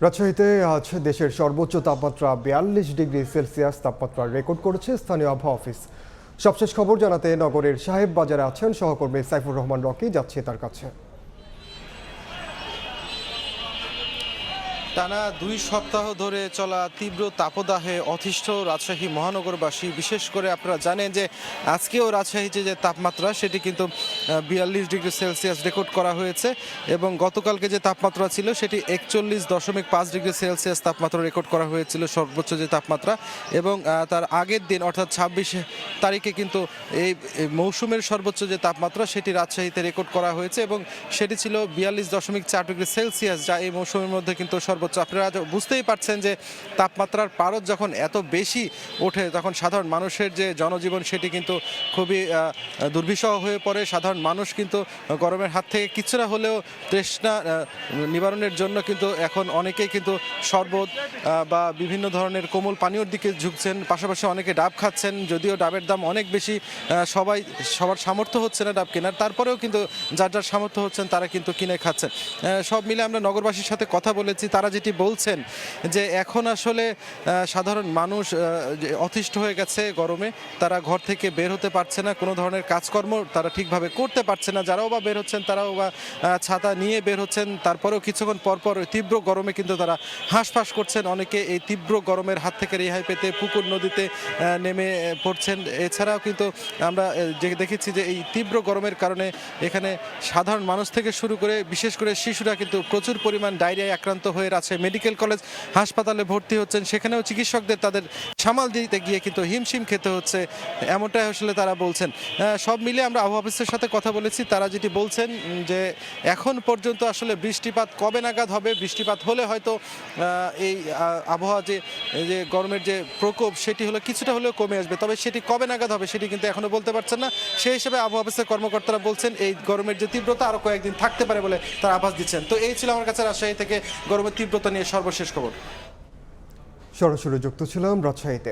রাজশাহীতে আজ দেশের সর্বোচ্চ তাপমাত্রা ৪২ ডিগ্রি সেলসিয়াস তাপমাত্রা রেকর্ড করেছে স্থানীয় আবহাওয়া অফিস। সবশেষ খবর জানাতে নগরের সাহেব বাজারে আছেন সহকর্মী সাইফুর রহমান রকি, যাচ্ছে তার কাছে। টানা ২ সপ্তাহ ধরে চলা তীব্র তাপদাহে অতিষ্ঠ রাজশাহী মহানগরবাসী। বিশেষ করে আপনারা জানেন যে আজকেও রাজশাহীতে যে তাপমাত্রা সেটি কিন্তু ৪২ ডিগ্রি সেলসিয়াস রেকর্ড করা হয়েছে এবং গতকালকে যে তাপমাত্রা ছিল সেটি ৪১.৫ ডিগ্রি সেলসিয়াস তাপমাত্রা রেকর্ড করা হয়েছিল সর্বোচ্চ যে তাপমাত্রা। এবং তার আগের দিন অর্থাৎ ২৬ তারিখে কিন্তু এই মৌসুমের সর্বোচ্চ যে তাপমাত্রা সেটি রাজশাহীতে রেকর্ড করা হয়েছে এবং সেটি ছিল ৪২.৪ ডিগ্রি সেলসিয়াস, যা এই মৌসুমের মধ্যে কিন্তু সর্বোচ্চ। আপনারা বুঝতেই পারছেন যে তাপমাত্রার পারদ যখন এত বেশি ওঠে তখন সাধারণ মানুষের যে জনজীবন সেটি কিন্তু খুবই দুর্বিষহ হয়ে পড়ে। সাধারণ মানুষ কিন্তু গরমের হাত থেকে কিছুটা হলেও তৃষ্ণা নিবারণের জন্য কিন্তু এখন অনেকেই কিন্তু শরবত বা বিভিন্ন ধরনের কোমল পানীয়র দিকে ঝুঁকছেন, পাশাপাশি অনেকে ডাব খাচ্ছেন। যদিও ডাবের দাম অনেক বেশি, সবার সামর্থ্য হচ্ছে না ডাব কেনার, তারপরেও কিন্তু যার যার সামর্থ্য হচ্ছেন তারা কিন্তু কিনে খাচ্ছেন। সব মিলে আমরা নগরবাসীর সাথে কথা বলেছি, তারা যেটি বলছেন যে এখন আসলে সাধারণ মানুষ অতিষ্ঠ হয়ে গেছে গরমে। তারা ঘর থেকে বের হতে পারছে না, কোনো ধরনের কাজকর্ম তারা ঠিকভাবে করতে পারছে না। যারাও বা বের হচ্ছেন তারাও বা ছাতা নিয়ে বের হচ্ছেন, তারপরেও কিছুক্ষণ পরপর তীব্র গরমে কিন্তু তারা হাঁসফাঁস করছেন। অনেকে এই তীব্র গরমের হাত থেকে রেহাই পেতে পুকুর নদীতে নেমে পড়ছেন। এছাড়াও কিন্তু আমরা দেখেছি যে এই তীব্র গরমের কারণে এখানে সাধারণ মানুষ থেকে শুরু করে বিশেষ করে শিশুরা কিন্তু প্রচুর পরিমাণ ডায়রিয়ায় আক্রান্ত হয়ে আছে। মেডিকেল কলেজ হাসপাতালে ভর্তি হচ্ছেন, সেখানেও চিকিৎসকদের তাদের সামাল দিতে গিয়ে কিন্তু হিমশিম খেতে হচ্ছে, এমনটাই আসলে তারা বলছেন। সব মিলে আমরা আবহাওয়া অফিসের সাথে কথা বলেছি, তারা যেটি বলছেন যে এখন পর্যন্ত আসলে বৃষ্টিপাত কবে নাগাদ হবে, বৃষ্টিপাত হলে হয়তো এই আবহাওয়া যে গরমের যে প্রকোপ সেটি হলো কিছুটা হলেও কমে আসবে, তবে সেটি কবে নাগাদ হবে সেটি কিন্তু এখনো বলতে পারছেন না। সেই হিসেবে আবহাওয়া অফিসের কর্মকর্তারা বলছেন এই গরমের যে তীব্রতা আরও কয়েকদিন থাকতে পারে বলে তারা আভাস দিচ্ছেন। তো এই ছিল আমার কাছে রাজশাহী থেকে গরমের তীব্রতা নিয়ে সর্বশেষ খবর। সরাসরি যুক্ত ছিলাম রাজশাহীতে।